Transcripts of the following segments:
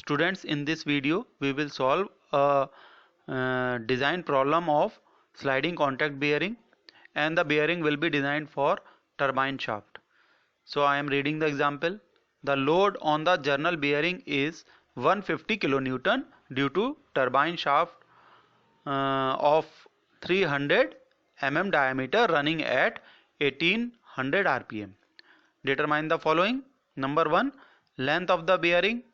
Students, in this video we will solve a design problem of sliding contact bearing, and the bearing will be designed for turbine shaft. So I am reading the example. The load on the journal bearing is 150 kilonewton due to turbine shaft of 300 mm diameter running at 1800 rpm. Determine the following. Number 1, length of the bearing.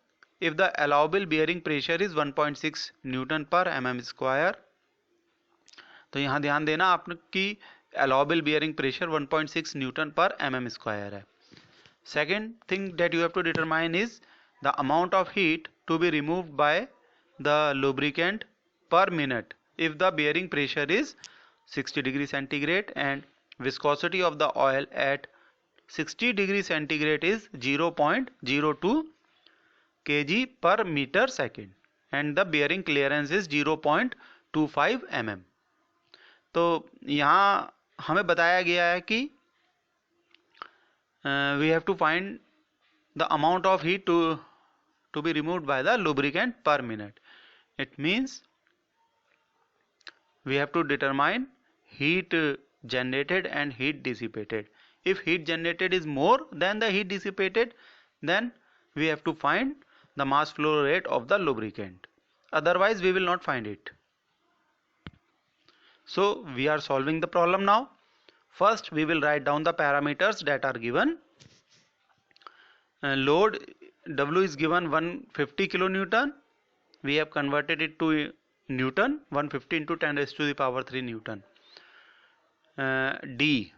If the allowable bearing pressure is 1.6 Newton पर mm square, तो यहाँ ध्यान देना आपकी allowable bearing pressure 1.6 Newton पर mm square है. Second thing that you have to determine is the amount of heat to be removed by the lubricant per minute if the bearing pressure is 60 degree centigrade and viscosity of the oil at 60 degree centigrade is 0.02 kg per meter second and the bearing clearance is 0.25 mm. तो यहाँ हमें बताया गया है कि we have to find the amount of heat to be removed by the lubricant per minute. It means we have to determine heat generated and heat dissipated. If heat generated is more than the heat dissipated, then we have to find the mass flow rate of the lubricant. Otherwise we will not find it. So we are solving the problem now. First we will write down the parameters that are given. Load W is given 150 kilonewton. We have converted it to Newton. 150 into 10 raised to the power 3 Newton. D.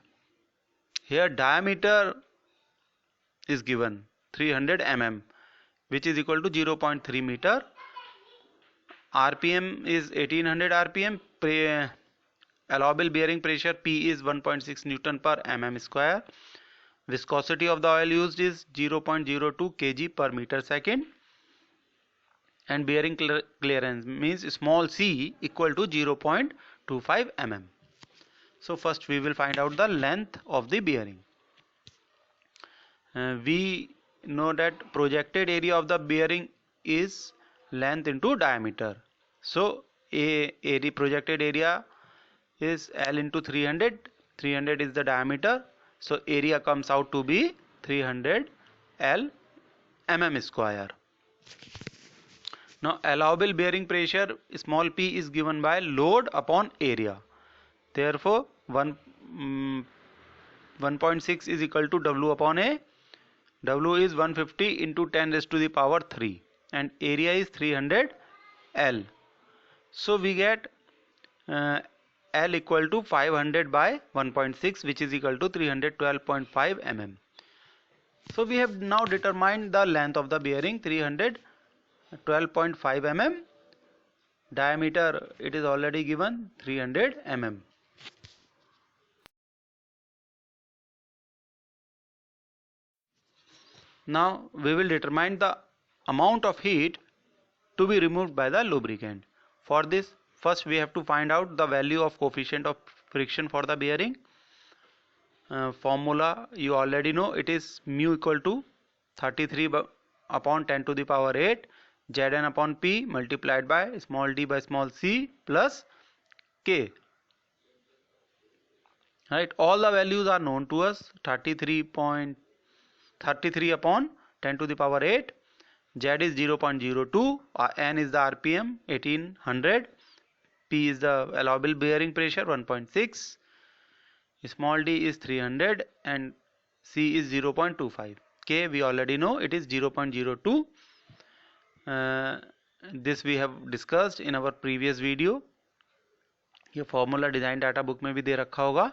Here diameter is given 300 mm, which is equal to 0.3 meter. RPM is 1800 RPM. Allowable bearing pressure P is 1.6 Newton per mm square. Viscosity of the oil used is 0.02 kg per meter second. And bearing clearance means small c equal to 0.25 mm. So first we will find out the length of the bearing. We know that projected area of the bearing is length into diameter. So area projected area is L into 300. 300 is the diameter. So area comes out to be 300 L mm square. Now allowable bearing pressure small p is given by load upon area. Therefore 1.6 is equal to W upon A. W is 150 into 10 raised to the power 3 and area is 300 L. So we get L equal to 500 by 1.6, which is equal to 312.5 mm. So we have now determined the length of the bearing 312.5 mm. Diameter it is already given 300 mm. Now we will determine the amount of heat to be removed by the lubricant. For this, first we have to find out the value of coefficient of friction for the bearing. Formula you already know, it is mu equal to 33 upon 10 to the power 8 Zn upon P multiplied by small d by small c plus K. Right, all the values are known to us. 33 upon 10 to the power 8, Z is 0.02, N is the RPM 1800, P is the allowable bearing pressure 1.6, small d is 300 and C is 0.25. K we already know, it is 0.02. This we have discussed in our previous video. ये formula design data book में भी दे रखा होगा.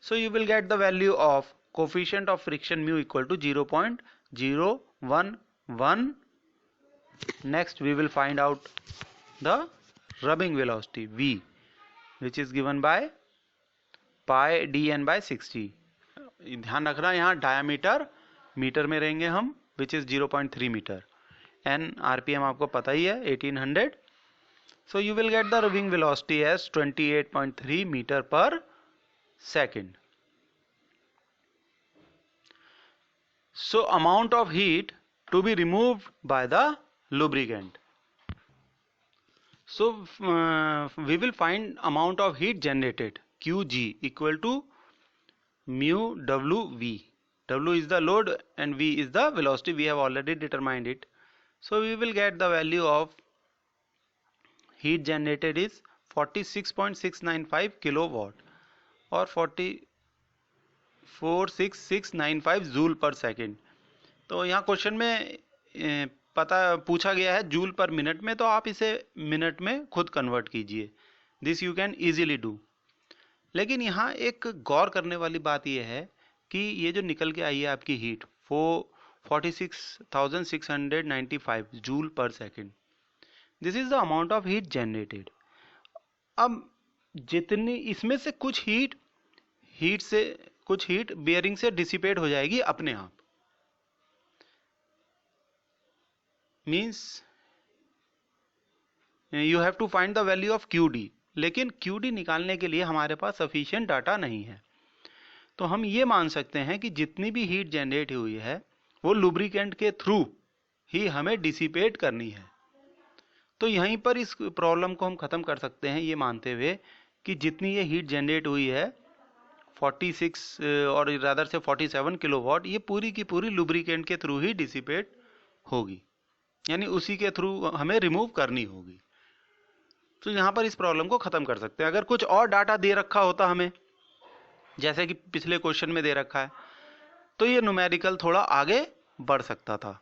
So you will get the value of coefficient of friction mu equal to 0.011. Next we will find out the rubbing velocity V, which is given by pi dn by 60. ध्यान रखना यहाँ diameter metre में रहेंगे हम, which is 0.3 meter. N RPM आपको पता ही है 1800. So you will get the rubbing velocity as 28.3 meter per second. So amount of heat to be removed by the lubricant. So we will find amount of heat generated, Qg equal to mu Wv. W is the load and V is the velocity. We have already determined it. So we will get the value of heat generated is 46.695 kilowatt or 46695 joule पर second. तो यहाँ question में पूछा गया है joule पर minute में, तो आप इसे मिनट में खुद कन्वर्ट कीजिए. This you can easily do. लेकिन यहाँ एक गौर करने वाली बात यह है कि ये जो निकल के आई है आपकी हीट 46,695 जूल पर second, this is the amount of heat generated. अब जितनी इसमें से कुछ हीट बियरिंग से डिसिपेट हो जाएगी अपने आप. Means you have to find the value of QD. लेकिन QD निकालने के लिए हमारे पास सफिशिएंट डाटा नहीं है. तो हम ये मान सकते हैं कि जितनी भी हीट जनरेट हुई है वो लुब्रिकेंट के थ्रू ही हमें डिसिपेट करनी है. तो यहीं पर इस प्रॉब्लम को हम खत्म कर सकते हैं ये मानते हुए कि जितनी ये हीट जनरेट हुई है 46 और रादर से 47 किलोवाट, ये पूरी की पूरी लुब्रिकेंट के थ्रू ही डिसिपेट होगी, यानी उसी के थ्रू हमें रिमूव करनी होगी. तो यहाँ पर इस प्रॉब्लम को खत्म कर सकते हैं. अगर कुछ और डाटा दे रखा होता हमें, जैसे कि पिछले क्वेश्चन में दे रखा है, तो ये न्यूमेरिकल थोड़ा आगे बढ़ सकता था.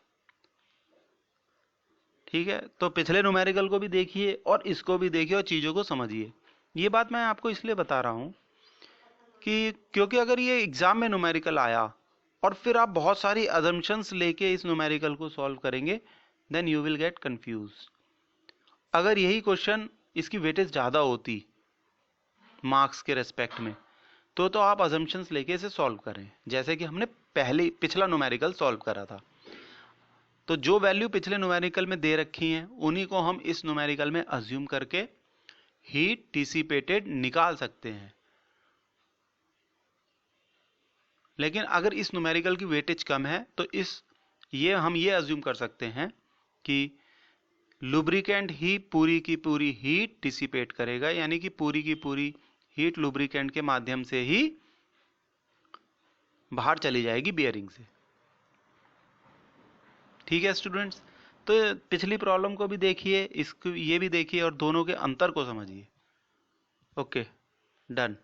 ठीक है, तो पिछले न्यूमेरिकल को भी देखिए और इसको भी देखिए और चीज़ों को समझिए. ये बात मैं आपको इसलिए बता रहा हूँ कि क्योंकि अगर ये एग्जाम में न्यूमेरिकल आया और फिर आप बहुत सारी अजम्पशंस लेके इस न्यूमेरिकल को सॉल्व करेंगे, then you will get confuse. अगर यही क्वेश्चन इसकी वेटेज ज़्यादा होती मार्क्स के रेस्पेक्ट में, तो आप अजम्पशंस लेके इसे सॉल्व करें, जैसे कि हमने पिछला न्यूमेरिकल सॉल्व करा था. तो जो वैल्यू पिछले न्यूमेरिकल में दे रखी हैं उन्हीं को हम इस न्यूमेरिकल में अज्यूम करके हीट डिसिपेटेड निकाल सकते हैं. लेकिन अगर इस न्यूमेरिकल की वेटेज कम है तो हम ये अज्यूम कर सकते हैं कि लुब्रिकेंट ही पूरी की पूरी हीट डिसिपेट करेगा, यानी कि पूरी की पूरी हीट लुब्रिकेंट के माध्यम से ही बाहर चली जाएगी बियरिंग से. ठीक है स्टूडेंट्स, तो पिछली प्रॉब्लम को भी देखिए, इसको ये भी देखिए और दोनों के अंतर को समझिए. Okay, done.